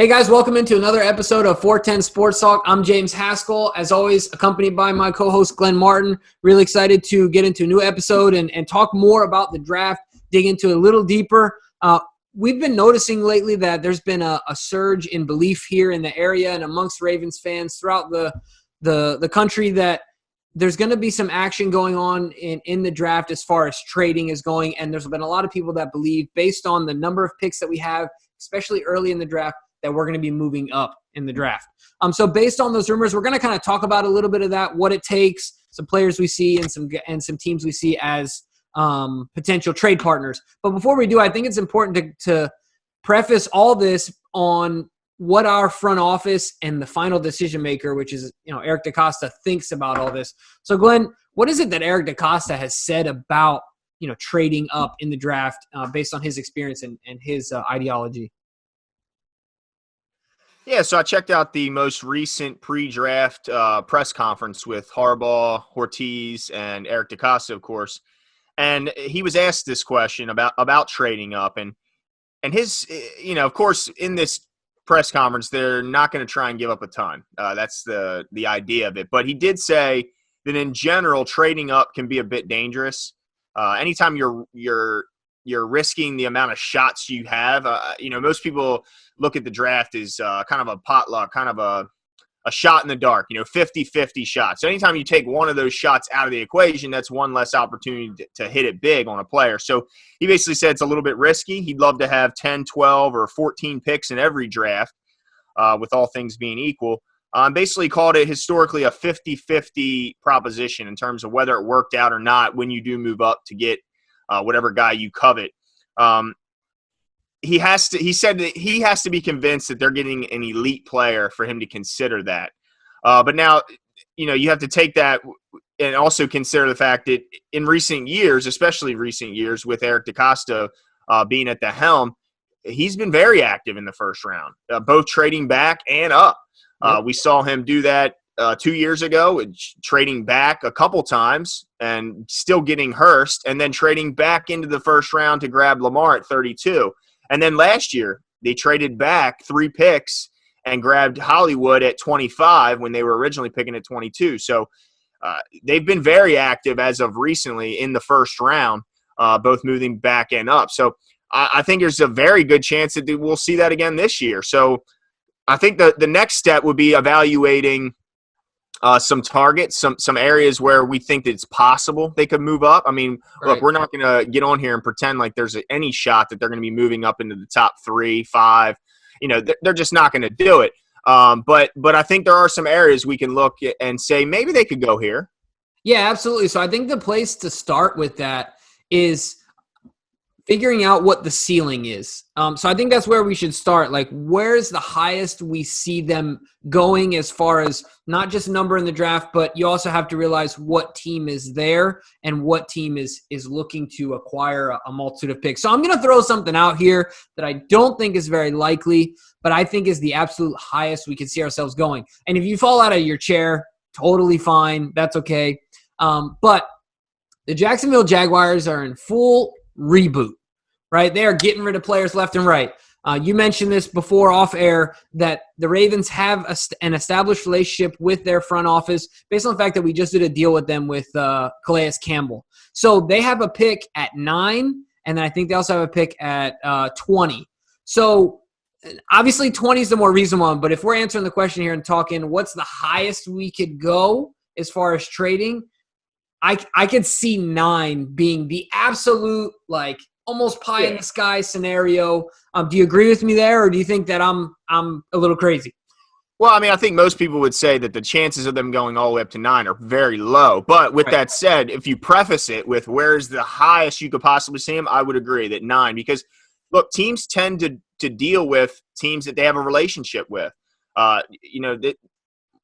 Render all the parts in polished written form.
Hey guys, welcome into another episode of 410 Sports Talk. I'm James Haskell, as always, accompanied by my co-host Glenn Martin. Really excited to get into a new episode and talk more about the draft, dig into it a little deeper. We've been noticing lately that there's been a surge in belief here in the area and amongst Ravens fans throughout the country that there's going to be some action going on in the draft as far as trading is going. And there's been a lot of people that believe, based on the number of picks that we have, especially early in the draft, that we're going to be moving up in the draft. So based on those rumors, we're going to kind of talk about a little bit of that, what it takes, some players we see, and some teams we see as potential trade partners. But before we do, I think it's important to preface all this on what our front office and the final decision maker, which is Eric DeCosta, thinks about all this. So Glenn, what is it that Eric DeCosta has said about trading up in the draft based on his experience and his ideology? Yeah, so I checked out the most recent pre-draft press conference with Harbaugh, Ortiz, and Eric DeCosta, of course. And he was asked this question about trading up. And his, of course, in this press conference, they're not going to try and give up a ton. That's the idea of it. But he did say that in general, trading up can be a bit dangerous. Anytime you're risking the amount of shots you have. Most people look at the draft as kind of a potluck, kind of a shot in the dark, 50-50 shots. So anytime you take one of those shots out of the equation, that's one less opportunity to hit it big on a player. So he basically said it's a little bit risky. He'd love to have 10, 12, or 14 picks in every draft with all things being equal. Basically called it historically a 50-50 proposition in terms of whether it worked out or not when you do move up to get whatever guy you covet. He said that he has to be convinced that they're getting an elite player for him to consider that. But now, you have to take that and also consider the fact that in recent years, especially recent years with Eric DeCosta being at the helm, he's been very active in the first round, both trading back and up. We saw him do that 2 years ago, trading back a couple times and still getting Hurst, and then trading back into the first round to grab Lamar at 32. And then last year, they traded back 3 picks and grabbed Hollywood at 25 when they were originally picking at 22. So they've been very active as of recently in the first round, both moving back and up. So I think there's a very good chance that we'll see that again this year. So I think the next step would be evaluating some targets, some areas where we think that it's possible they could move up. I mean, Right. Look, we're not going to get on here and pretend like there's any shot that they're going to be moving up into the top 3, 5. They're just not going to do it. But I think there are some areas we can look at and say maybe they could go here. Yeah, absolutely. So I think the place to start with that is figuring out what the ceiling is. So I think that's where we should start. Like, where's the highest we see them going as far as not just number in the draft, but you also have to realize what team is there and what team is looking to acquire a multitude of picks. So I'm going to throw something out here that I don't think is very likely, but I think is the absolute highest we can see ourselves going. And if you fall out of your chair, totally fine. That's okay. But the Jacksonville Jaguars are in full reboot, right? They are getting rid of players left and right. You mentioned this before off air that the Ravens have an established relationship with their front office based on the fact that we just did a deal with them with Calais Campbell. So they have a pick at 9, and then I think they also have a pick at 20. So obviously 20 is the more reasonable one, but if we're answering the question here and talking what's the highest we could go as far as trading, I could see 9 being the absolute, almost pie in the sky scenario. Do you agree with me there, or do you think that I'm a little crazy? Well, I mean, I think most people would say that the chances of them going all the way up to 9 are very low. But with that said, if you preface it with where's the highest you could possibly see them, I would agree that 9. Because, look, teams tend to deal with teams that they have a relationship with.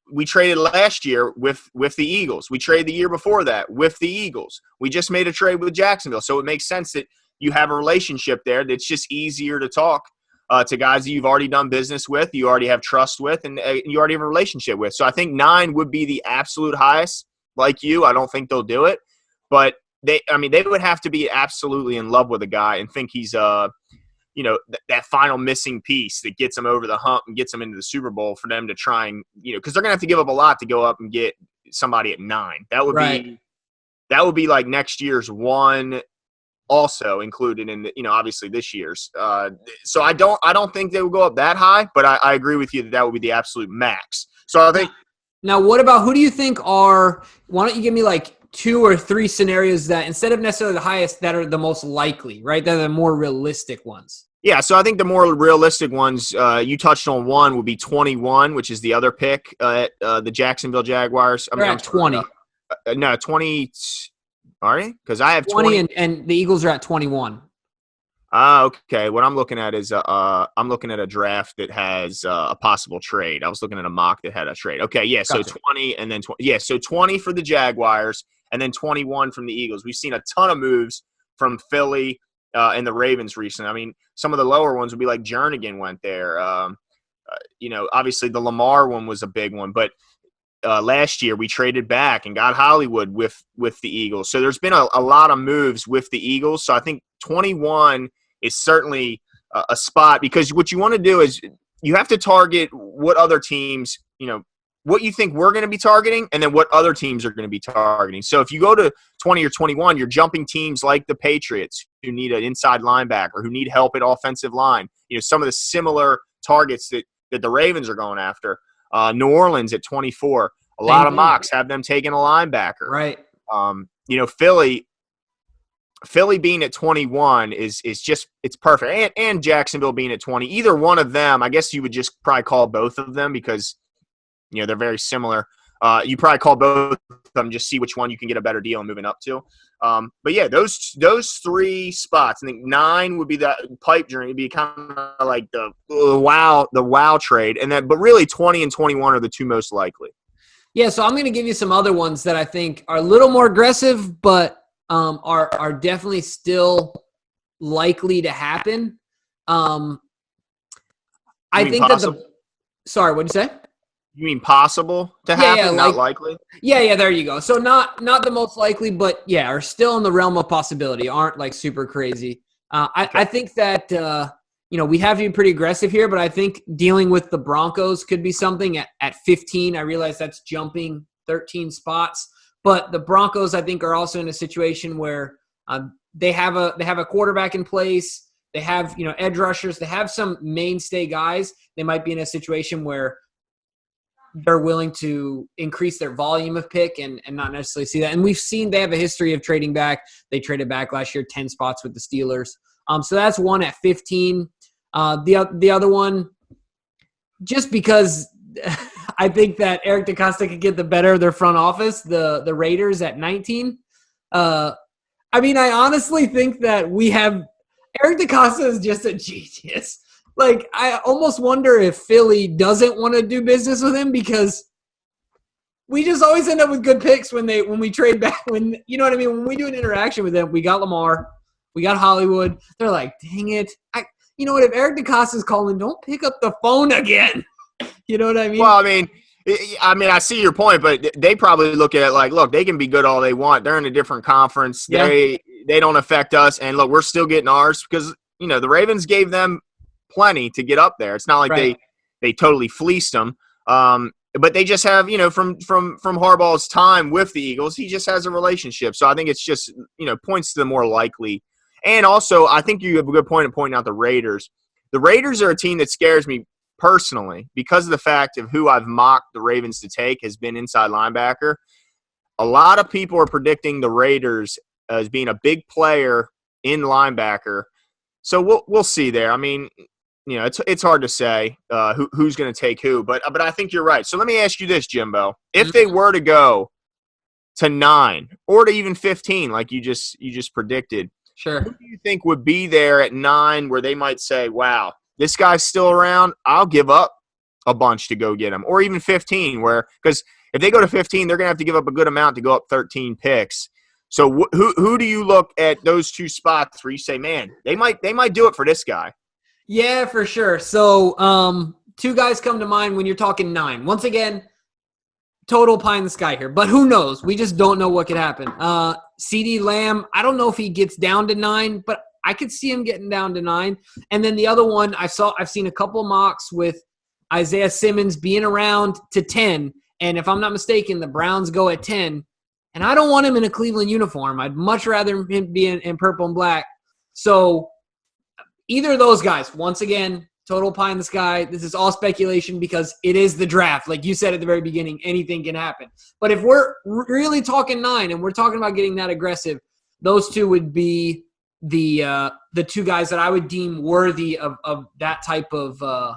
We traded last year with the Eagles. We traded the year before that with the Eagles. We just made a trade with Jacksonville. So it makes sense that you have a relationship there that's just easier to talk to guys that you've already done business with, you already have trust with, and you already have a relationship with. So I think 9 would be the absolute highest. Like you, I don't think they'll do it. But they would have to be absolutely in love with a guy and think he's that final missing piece that gets them over the hump and gets them into the Super Bowl for them to try and, because they're going to have to give up a lot to go up and get somebody at 9. That would be like next year's one also included in obviously this year's. So I don't think they would go up that high, but I agree with you that would be the absolute max. So I think. Now, what about who do you think why don't you give me like 2 or 3 scenarios that instead of necessarily the highest that are the most likely, right? They're the more realistic ones. Yeah, so I think the more realistic ones, you touched on one, would be 21, which is the other pick at the Jacksonville Jaguars. They're at 20. No, 20. Are you? Because I have 20 and the Eagles are at 21. Okay. What I'm looking at is I'm looking at a draft that has a possible trade. I was looking at a mock that had a trade. Okay, yeah. So Gotcha. 20 and then 20. Yeah, so 20 for the Jaguars and then 21 from the Eagles. We've seen a ton of moves from Philly and the Ravens recently. I mean, some of the lower ones would be like Jernigan went there. Obviously the Lamar one was a big one, but last year we traded back and got Hollywood with the Eagles. So there's been a lot of moves with the Eagles. So I think 21 is certainly a spot, because what you want to do is you have to target what other teams, what you think we're going to be targeting, and then what other teams are going to be targeting. So if you go to 20 or 21, you're jumping teams like the Patriots who need an inside linebacker, who need help at offensive line. Some of the similar targets that the Ravens are going after. New Orleans at 24. A lot of mocks have them taking a linebacker. Right. Philly being at 21 is just – it's perfect. And Jacksonville being at 20. Either one of them, I guess you would just probably call both of them because, they're very similar. You probably call both of them, just see which one you can get a better deal moving up to. But, yeah, those 3 spots. I think 9 would be that pipe dream. It would be kind of like the wow trade. But really 20 and 21 are the 2 most likely. Yeah, so I'm going to give you some other ones that I think are a little more aggressive, but are definitely still likely to happen. I think possible? that sorry, what'd you say? You mean possible to happen, not likely? Yeah, there you go. So not the most likely, but yeah, are still in the realm of possibility, aren't like super crazy. I think that we have to be pretty aggressive here, but I think dealing with the Broncos could be something at 15. I realize that's jumping 13 spots. But the Broncos, I think, are also in a situation where they have a quarterback in place. They have edge rushers. They have some mainstay guys. They might be in a situation where they're willing to increase their volume of pick and not necessarily see that. And we've seen they have a history of trading back. They traded back last year 10 spots with the Steelers. So that's one at 15. The other one, just because I think that Eric DeCosta could get the better of their front office, the Raiders at 19. I honestly think that we have – Eric DeCosta is just a genius. Like, I almost wonder if Philly doesn't want to do business with him because we just always end up with good picks when we trade back. When you know what I mean? When we do an interaction with them, we got Lamar, we got Hollywood. They're like, dang it. You know what? If Eric DeCosta's calling, don't pick up the phone again. You know what I mean? Well, I see your point, but they probably look at it like, look, they can be good all they want. They're in a different conference. Yeah. They don't affect us. And look, we're still getting ours because, the Ravens gave them plenty to get up there. It's not like they totally fleeced them. But they just have, from Harbaugh's time with the Eagles, he just has a relationship. So I think it's just, points to the more likely. And also, I think you have a good point in pointing out the Raiders. The Raiders are a team that scares me personally because of the fact of who I've mocked the Ravens to take has been inside linebacker. A lot of people are predicting the Raiders as being a big player in linebacker. So we'll see there. It's hard to say who's going to take who, but I think you're right. So let me ask you this, Jimbo: if they were to go to 9 or to even 15, like you just predicted, sure, who do you think would be there at 9 where they might say, "Wow, this guy's still around. I'll give up a bunch to go get him," or even 15, because if they go to 15, they're going to have to give up a good amount to go up 13 picks. So who do you look at those 2 spots where you say, "Man, they might do it for this guy"? Yeah, for sure. So 2 guys come to mind when you're talking 9. Once again, total pie in the sky here, but who knows? We just don't know what could happen. CeeDee Lamb, I don't know if he gets down to 9, but I could see him getting down to 9. And then the other one I've seen a couple mocks with Isaiah Simmons being around to 10. And if I'm not mistaken, the Browns go at 10. And I don't want him in a Cleveland uniform. I'd much rather him be in purple and black. So either of those guys, once again, total pie in the sky. This is all speculation because it is the draft. Like you said at the very beginning, anything can happen. But if we're really talking 9 and we're talking about getting that aggressive, those two would be the two guys that I would deem worthy of that type of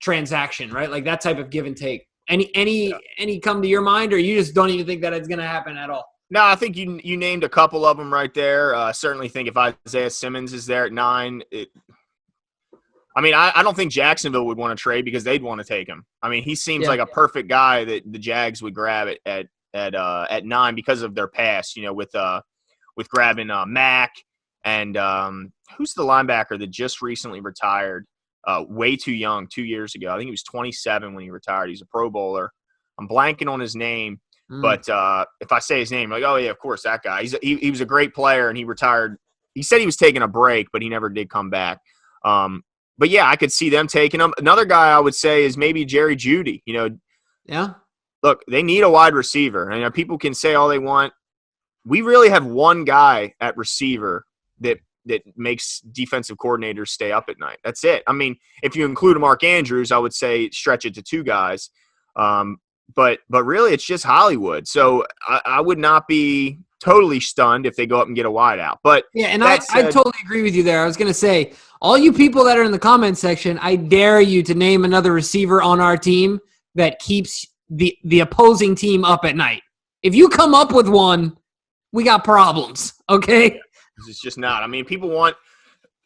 transaction, right? Like that type of give and take. Any come to your mind, or you just don't even think that it's going to happen at all? No, I think you named a couple of them right there. Certainly think if Isaiah Simmons is there at 9, I don't think Jacksonville would want to trade because they'd want to take him. I mean, he seems like a perfect guy that the Jags would grab at 9 because of their past, with grabbing Mack and who's the linebacker that just recently retired? Way too young, 2 years ago. I think he was 27 when he retired. He's a Pro Bowler. I'm blanking on his name, but if I say his name, like, oh yeah, of course that guy. He was a great player and he retired. He said he was taking a break, but he never did come back. But yeah, I could see them taking him. Another guy I would say is maybe Jerry Jeudy. Look, they need a wide receiver. And people can say all they want. We really have one guy at receiver that makes defensive coordinators stay up at night. That's it. I mean, if you include Mark Andrews, I would say stretch it to 2 guys. But really, it's just Hollywood. So I would not be totally stunned if they go up and get a wideout. But yeah, and I totally agree with you there. I was going to say, all you people that are in the comment section, I dare you to name another receiver on our team that keeps the opposing team up at night. If you come up with one, we got problems, okay? It's just not. I mean, people want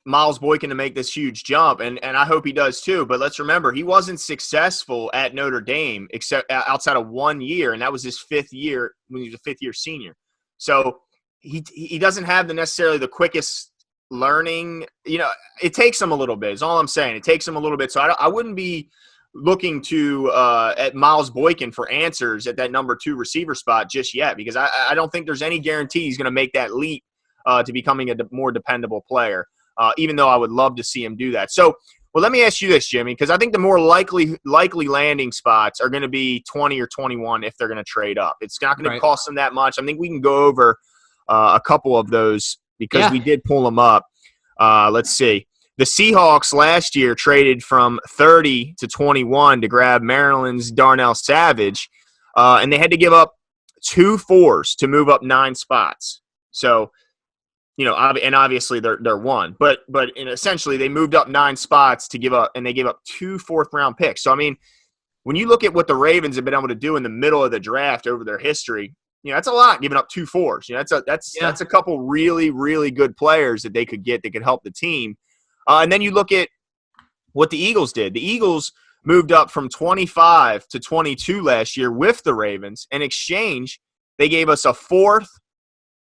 Miles Boykin to make this huge jump, and I hope he does too. But let's remember, he wasn't successful at Notre Dame except outside of 1 year, and that was his 5th year when he was a 5th-year senior. So he doesn't have necessarily the quickest learning. It takes him a little bit. Is all I'm saying. It takes him a little bit. So I wouldn't be looking to at Miles Boykin for answers at that number 2 receiver spot just yet, because I don't think there's any guarantee he's going to make that leap to becoming a more dependable player, even though I would love to see him do that. So, well, let me ask you this, Jimmy, because I think the more likely landing spots are going to be 20 or 21 if they're going to trade up. It's not going to cost them that much. I think we can go over a couple of those because we did pull them up. Let's see. The Seahawks last year traded from 30 to 21 to grab Maryland's Darnell Savage, and they had to give up 2 4s to move up 9 spots. So, and obviously they're 1, but essentially they moved up 9 spots to give up, and they gave up 2 4th-round picks. So I mean, when you look at what the Ravens have been able to do in the middle of the draft over their history, that's a lot, giving up 2 4s. That's a couple really, really good players that they could get that could help the team. And then you look at what the Eagles did. The Eagles moved up from 25 to 22 last year with the Ravens. In exchange, they gave us a 4th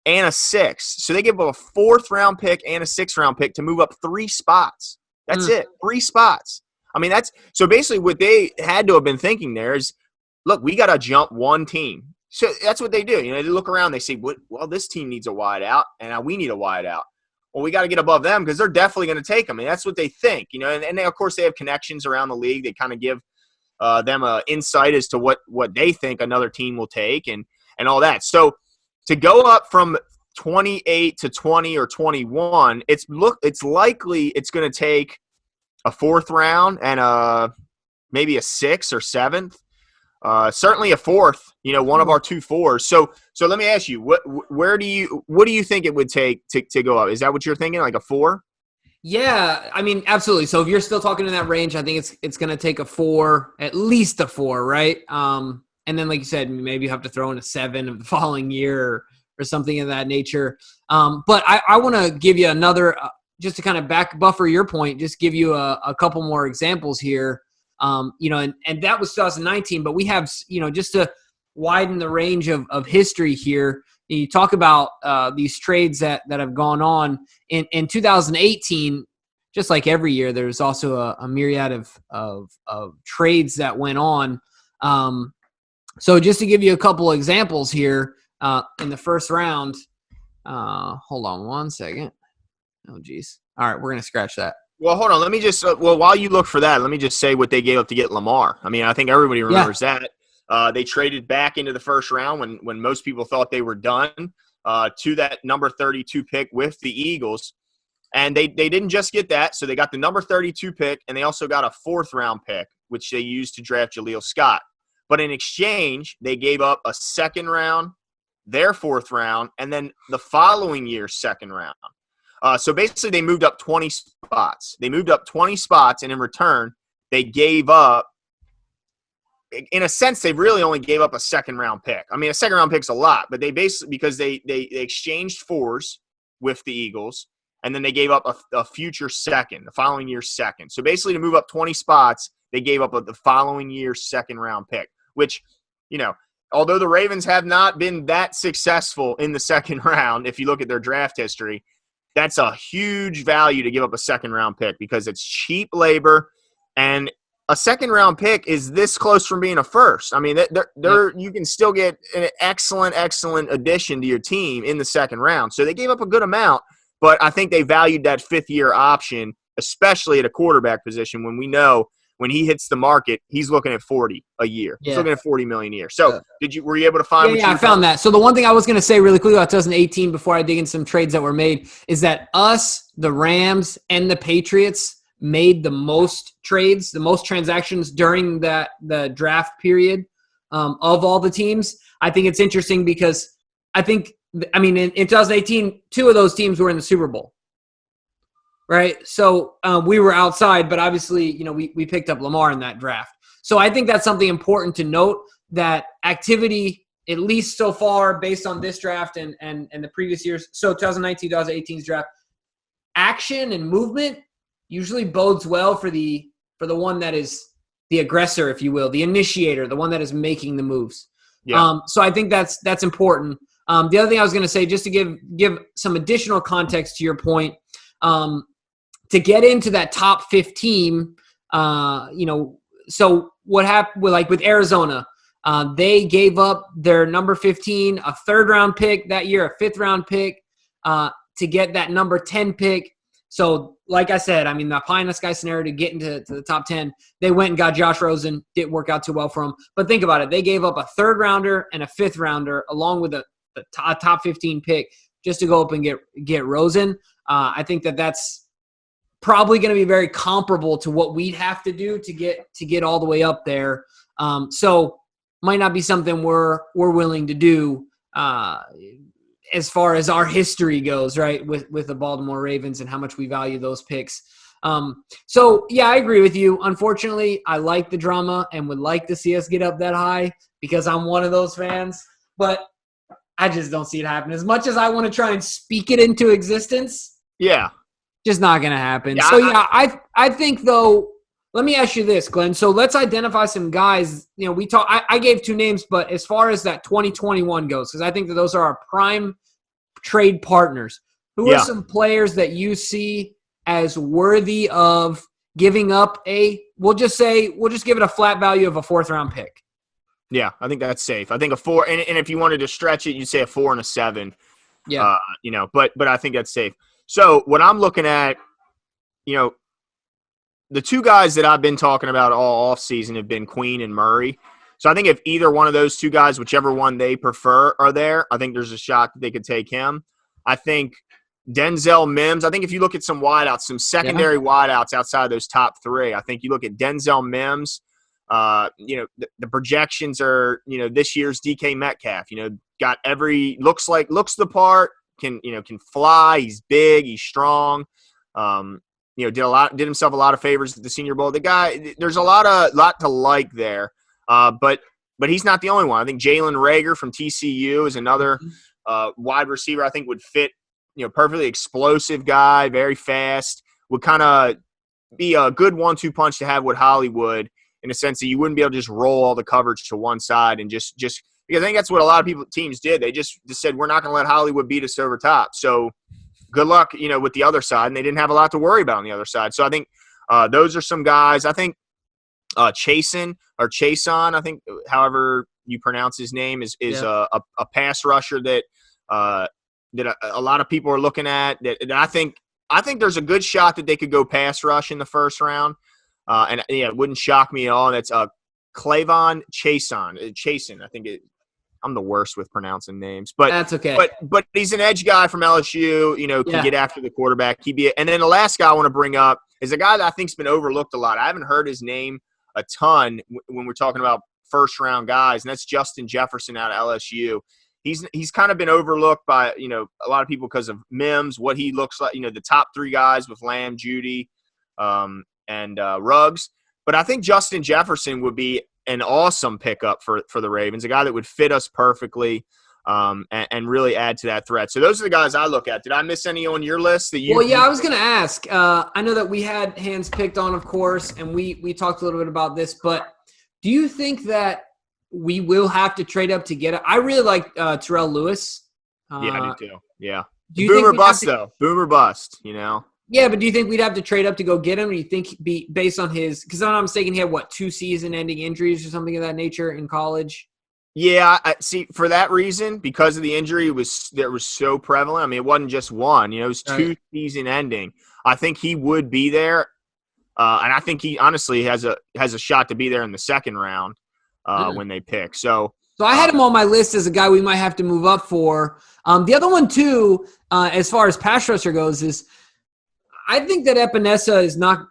and a 6th. So they gave up a 4th-round pick and a 6th-round pick to move up 3 spots. That's it, 3 spots. I mean, so basically what they had to have been thinking there is, look, we got to jump 1 team. So that's what they do. They look around, they say, well, this team needs a wide out, and we need a wide out. Well, we got to get above them because they're definitely going to take them. And that's what they think, and they, of course, they have connections around the league. They kind of give them an insight as to what they think another team will take and all that. So to go up from 28 to 20 or 21, it's likely it's going to take a 4th round and maybe a 6th or 7th. Certainly a 4th, one of our 2 4s. So let me ask you, what do you think it would take to go up? Is that what you're thinking, like a 4? Yeah, I mean, absolutely. So if you're still talking in that range, I think it's going to take a 4, at least a 4, right? And then, like you said, maybe you have to throw in a 7 of the following year or something of that nature. But I want to give you another, just to kind of buffer your point, just give you a couple more examples here. And that was 2019, but we have, just to widen the range of history here, you talk about these trades that have gone on in 2018, just like every year, there's also a myriad of trades that went on. So just to give you a couple examples here, in the first round, hold on one second. Oh, geez. All right, we're gonna scratch that. Well, hold on. Let me just while you look for that, let me just say what they gave up to get Lamar. I mean, I think everybody Yeah. remembers that. They traded back into the first round when most people thought they were done to that number 32 pick with the Eagles. And they didn't just get that. So they got the number 32 pick, and they also got a 4th-round pick, which they used to draft Jaleel Scott. But in exchange, they gave up a 2nd round, their 4th round, and then the following year's 2nd round. So basically, they moved up 20 spots. They moved up 20 spots, and in return, they gave up – in a sense, they really only gave up a 2nd-round pick. I mean, a 2nd-round pick's a lot, but they basically – because they exchanged 4s with the Eagles, and then they gave up a future 2nd, the following year's 2nd. So basically, to move up 20 spots, they gave up the following year's 2nd-round pick, which, although the Ravens have not been that successful in the 2nd round, if you look at their draft history – that's a huge value to give up a 2nd-round pick because it's cheap labor, and a 2nd-round pick is this close from being a first. I mean, you can still get an excellent addition to your team in the 2nd round. So they gave up a good amount, but I think they valued that 5th-year option, especially at a quarterback position when we know when he hits the market, he's looking at 40 a year. Yeah. He's looking at 40 million a year. So were you able to find what you I found that. So the one thing I was going to say really quickly about 2018 before I dig into some trades that were made is that us, the Rams, and the Patriots made the most trades, the most transactions during the draft period of all the teams. I think it's interesting because in 2018, 2 of those teams were in the Super Bowl. Right. So we were outside, but obviously, we picked up Lamar in that draft. So I think that's something important to note, that activity, at least so far, based on this draft and the previous years, so 2019, 2018's draft, action and movement usually bodes well for the one that is the aggressor, if you will, the initiator, the one that is making the moves. Yeah. So I think that's important. The other thing I was going to say, just to give some additional context to your point, to get into that top 15, so what happened with Arizona, they gave up their number 15, a 3rd-round pick that year, a 5th-round pick to get that number 10 pick. So like I said, the pie in the sky scenario to get into the top 10, they went and got Josh Rosen. Didn't work out too well for them. But think about it. They gave up a 3rd-rounder and a 5th-rounder along with a top 15 pick just to go up and get Rosen. I think that's probably going to be very comparable to what we'd have to do to get all the way up there. So might not be something we're willing to do as far as our history goes, right, with the Baltimore Ravens and how much we value those picks. So, yeah, I agree with you. Unfortunately, I like the drama and would like to see us get up that high because I'm one of those fans. But I just don't see it happen. As much as I want to try and speak it into existence, just not going to happen. Yeah, so, I think, though, let me ask you this, Glenn. So let's identify some guys. I gave 2 names, but as far as that 2021 goes, because I think that those are our prime trade partners, who are some players that you see as worthy of giving up we'll just give it a flat value of a 4th-round pick? Yeah, I think that's safe. I think a 4, and if you wanted to stretch it, you'd say a 4 and a 7. Yeah. But I think that's safe. So what I'm looking at, the 2 guys that I've been talking about all offseason have been Queen and Murray. So I think if either one of those 2 guys, whichever one they prefer, are there, I think there's a shot that they could take him. I think Denzel Mims, I think if you look at some wideouts, some secondary wideouts outside those top 3, I think you look at Denzel Mims, the projections are, this year's DK Metcalf, got looks the part, can fly, he's big, he's strong. Did himself a lot of favors at the Senior Bowl. The guy, there's a lot to like there. But he's not the only one. I think Jalen Reagor from TCU is another wide receiver I think would fit, perfectly explosive guy, very fast, would kind of be a good 1-2 punch to have with Hollywood in a sense that you wouldn't be able to just roll all the coverage to one side and just because I think that's what a lot of teams did. They just said, we're not going to let Hollywood beat us over top. So good luck, with the other side. And they didn't have a lot to worry about on the other side. So I think those are some guys. I think Chason, I think however you pronounce his name, is a pass rusher that a lot of people are looking at. That I think I think there's a good shot that they could go pass rush in the first round. And yeah, it wouldn't shock me at all. That's Clavon Chason. I think I'm the worst with pronouncing names, but That's okay. but he's an edge guy from LSU. Can get after the quarterback. And then the last guy I want to bring up is a guy that I think's been overlooked a lot. I haven't heard his name a ton when we're talking about first round guys, and that's Justin Jefferson out of LSU. He's kind of been overlooked by a lot of people because of Mims, what he looks like. The top three guys with Lamb, Judy, and Ruggs. But I think Justin Jefferson would be an awesome pickup for the Ravens, a guy that would fit us perfectly and really add to that threat. So those are the guys I look at. Did I miss any on your list that you? Well, yeah, I was going to ask. I know that we had hands picked on, of course, and we talked a little bit about this, but do you think that we will have to trade up to get it? I really like Terrell Lewis. Yeah, I do too. Yeah. Do you Boomer think bust, though. Boomer bust, Yeah, but do you think we'd have to trade up to go get him? Or do you think based on his – because I'm not mistaken, he had, 2 season-ending injuries or something of that nature in college? Yeah, I see. For that reason, because of the injury, that was so prevalent. I mean, it wasn't just one. It was 2 season-ending. I think he would be there, and I think he honestly has a shot to be there in the second round when they pick. So I had him on my list as a guy we might have to move up for. The other one too, as far as pass rusher goes, is I think that Epinesa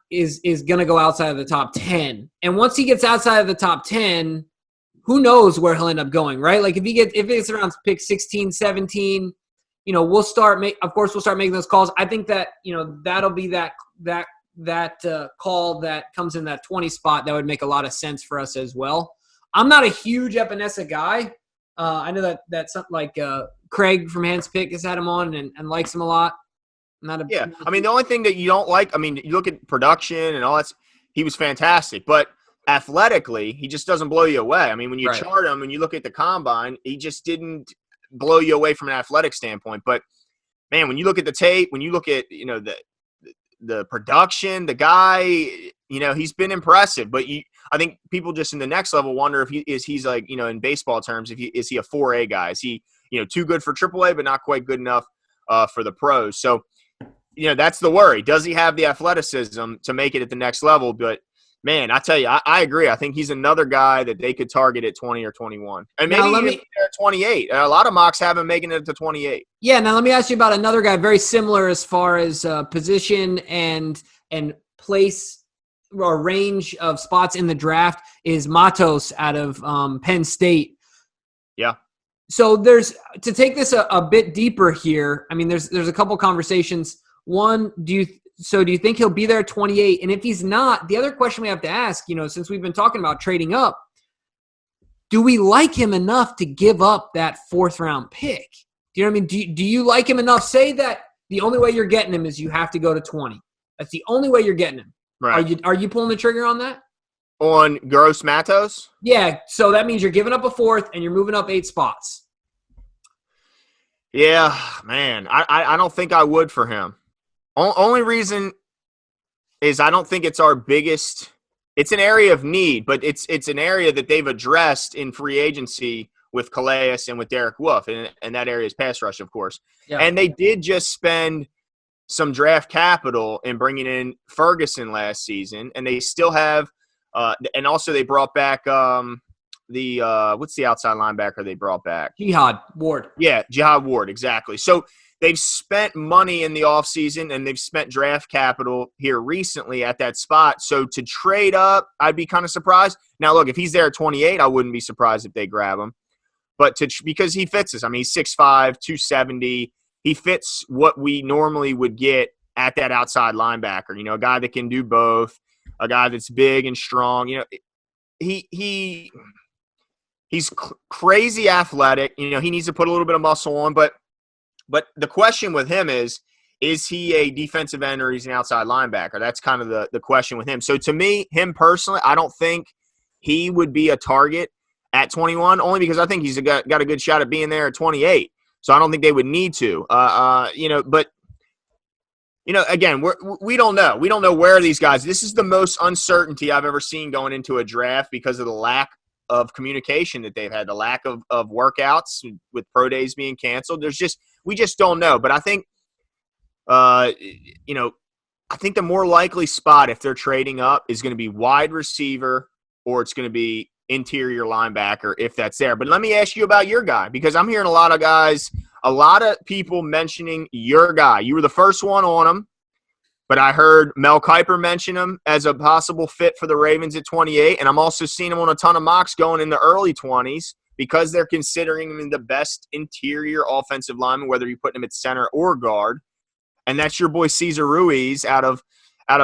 is going to go outside of the top 10, and once he gets outside of the top 10, who knows where he'll end up going, right? Like if it's around pick 16, 17, we'll start making those calls. I think that that'll be that call that comes in that 20 spot that would make a lot of sense for us as well. I'm not a huge Epinesa guy. I know that something like Craig from Hands Pick has had him on and likes him a lot. I mean, the only thing that you don't like, I mean, you look at production and all that, he was fantastic, but athletically, he just doesn't blow you away. I mean, when you chart him and you look at the combine, he just didn't blow you away from an athletic standpoint. But man, when you look at the tape, when you look at the production, the guy, he's been impressive. But I think people just in the next level wonder if he's like in baseball terms, is he a 4A guy? Is he too good for AAA but not quite good enough for the pros? So that's the worry. Does he have the athleticism to make it at the next level? But man, I tell you, I agree. I think he's another guy that they could target at 20 or 21. And maybe even at 28. A lot of mocks have him making it to 28. Yeah, now let me ask you about another guy very similar as far as position and place or range of spots in the draft is Matos out of Penn State. Yeah. So to take this a bit deeper here, I mean, there's a couple conversations. One, do you think he'll be there at 28? And if he's not, the other question we have to ask, since we've been talking about trading up, do we like him enough to give up that 4th round pick? Do you know what I mean? Do you like him enough? Say that the only way you're getting him is you have to go to 20. That's the only way you're getting him. Right. Are you pulling the trigger on that? On Gross Matos? Yeah. So that means you're giving up a 4th and you're moving up 8 spots. Yeah, man. I don't think I would for him. Only reason is I don't think it's our biggest – it's an area of need, but it's an area that they've addressed in free agency with Calais and with Derek Wolfe, and that area is pass rush, of course. Yeah. And they did just spend some draft capital in bringing in Ferguson last season, and they still have and also they brought back what's the outside linebacker they brought back? Jihad Ward. Yeah, Jihad Ward, exactly. So – they've spent money in the offseason, and they've spent draft capital here recently at that spot. So to trade up, I'd be kind of surprised. Now, look, if he's there at 28, I wouldn't be surprised if they grab him. But because he fits us. I mean, he's 6'5", 270. He fits what we normally would get at that outside linebacker. A guy that can do both, a guy that's big and strong. He's crazy athletic. He needs to put a little bit of muscle on, But the question with him is he a defensive end or he's an outside linebacker? That's kind of the question with him. So to me, him personally, I don't think he would be a target at 21, only because I think he's got a good shot at being there at 28. So I don't think they would need to. But again, we don't know. We don't know where these guys – this is the most uncertainty I've ever seen going into a draft because of the lack of communication that they've had, the lack of workouts with pro days being canceled. We just don't know. But I think uh, you know, I think the more likely spot if they're trading up is going to be wide receiver or it's going to be interior linebacker if that's there. But let me ask you about your guy because I'm hearing a lot of people mentioning your guy. You were the first one on him, but I heard Mel Kiper mention him as a possible fit for the Ravens at 28, and I'm also seeing him on a ton of mocks going in the early 20s because they're considering him the best interior offensive lineman, whether you put him at center or guard. And that's your boy Cesar Ruiz out of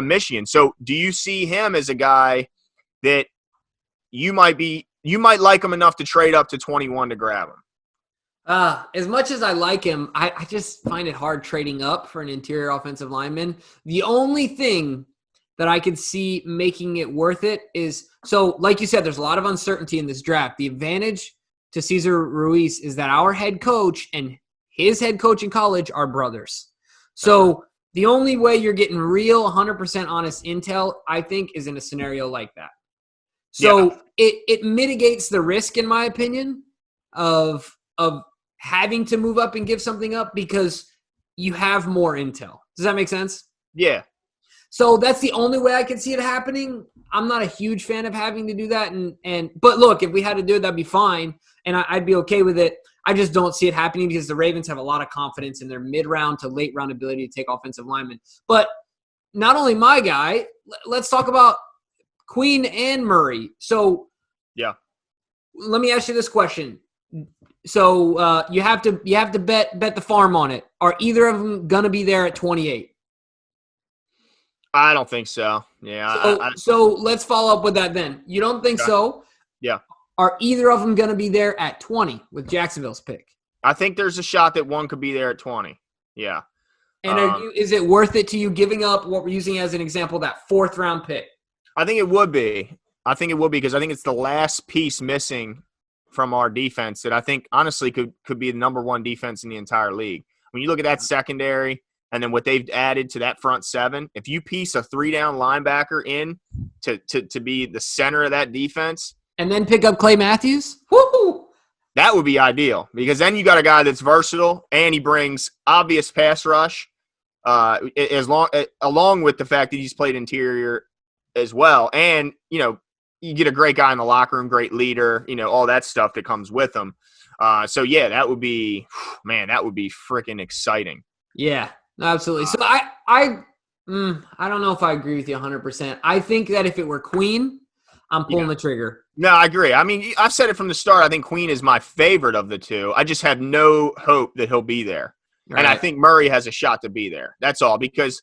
Michigan. So do you see him as a guy that you might like him enough to trade up to 21 to grab him? As much as I like him, I just find it hard trading up for an interior offensive lineman. The only thing that I could see making it worth it is, so like you said, there's a lot of uncertainty in this draft. The advantage to Cesar Ruiz is that our head coach and his head coach in college are brothers. So the only way you're getting real 100% honest intel, I think, is in a scenario like that. So it mitigates the risk, in my opinion, of having to move up and give something up because you have more intel. Does that make sense? Yeah. So that's the only way I can see it happening. I'm not a huge fan of having to do that. But look, if we had to do it, that'd be fine. And I'd be okay with it. I just don't see it happening because the Ravens have a lot of confidence in their mid-round to late-round ability to take offensive linemen. But not only my guy, let's talk about Queen and Murray. So yeah, let me ask you this question. So you have to bet the farm on it. Are either of them going to be there at 28? I don't think so. Yeah. So let's follow up with that then. You don't think so? Yeah. Are either of them going to be there at 20 with Jacksonville's pick? I think there's a shot that one could be there at 20. Yeah. And is it worth it to you giving up what we're using as an example, that 4th round pick? I think it would be. Because I think it's the last piece missing from our defense that I think honestly could be the number one defense in the entire league. When you look at that secondary and then what they've added to that front 7, if you piece a 3-down linebacker in to be the center of that defense – and then pick up Clay Matthews? Woo! That would be ideal because then you got a guy that's versatile and he brings obvious pass rush along with the fact that he's played interior as well. And, you get a great guy in the locker room, great leader, all that stuff that comes with him. So, yeah, that would be freaking exciting. Yeah, absolutely. So I don't know if I agree with you 100%. I think that if it were Queen, I'm pulling the trigger. No, I agree. I mean, I've said it from the start. I think Queen is my favorite of the two. I just have no hope that he'll be there. Right. And I think Murray has a shot to be there. That's all. Because,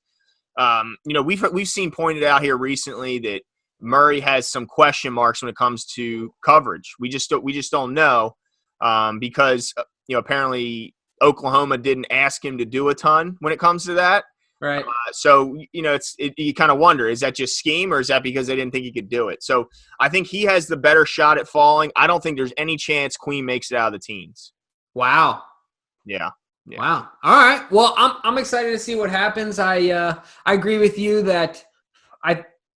we've seen pointed out here recently that Murray has some question marks when it comes to coverage. We just don't know because, apparently Oklahoma didn't ask him to do a ton when it comes to that. Right. So, you kind of wonder, is that just scheme or is that because they didn't think he could do it? So I think he has the better shot at falling. I don't think there's any chance Queen makes it out of the teens. Wow. Yeah. Wow. All right. Well, I'm excited to see what happens. I agree with you that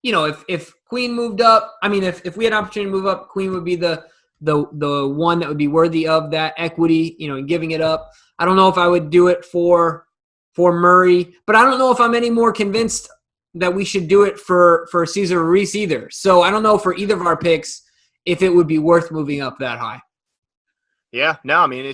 if Queen moved up, I mean, if we had an opportunity to move up, Queen would be the one that would be worthy of that equity, and giving it up. I don't know if I would do it for Murray, but I don't know if I'm any more convinced that we should do it for Cesar Ruiz either. So I don't know for either of our picks if it would be worth moving up that high. Yeah, no, I mean,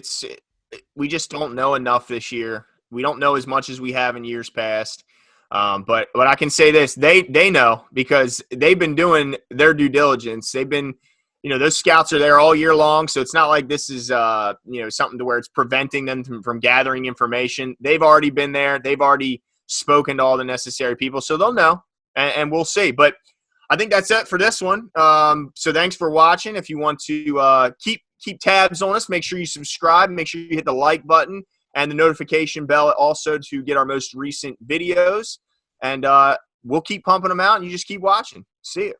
we just don't know enough this year. We don't know as much as we have in years past. But I can say this, they know because they've been doing their due diligence. They've been, those scouts are there all year long. So it's not like this is, something to where it's preventing them from gathering information. They've already been there. They've already spoken to all the necessary people. So they'll know and we'll see. But I think that's it for this one. So thanks for watching. If you want to keep tabs on us, make sure you subscribe. Make sure you hit the like button and the notification bell also to get our most recent videos. And we'll keep pumping them out and you just keep watching. See you.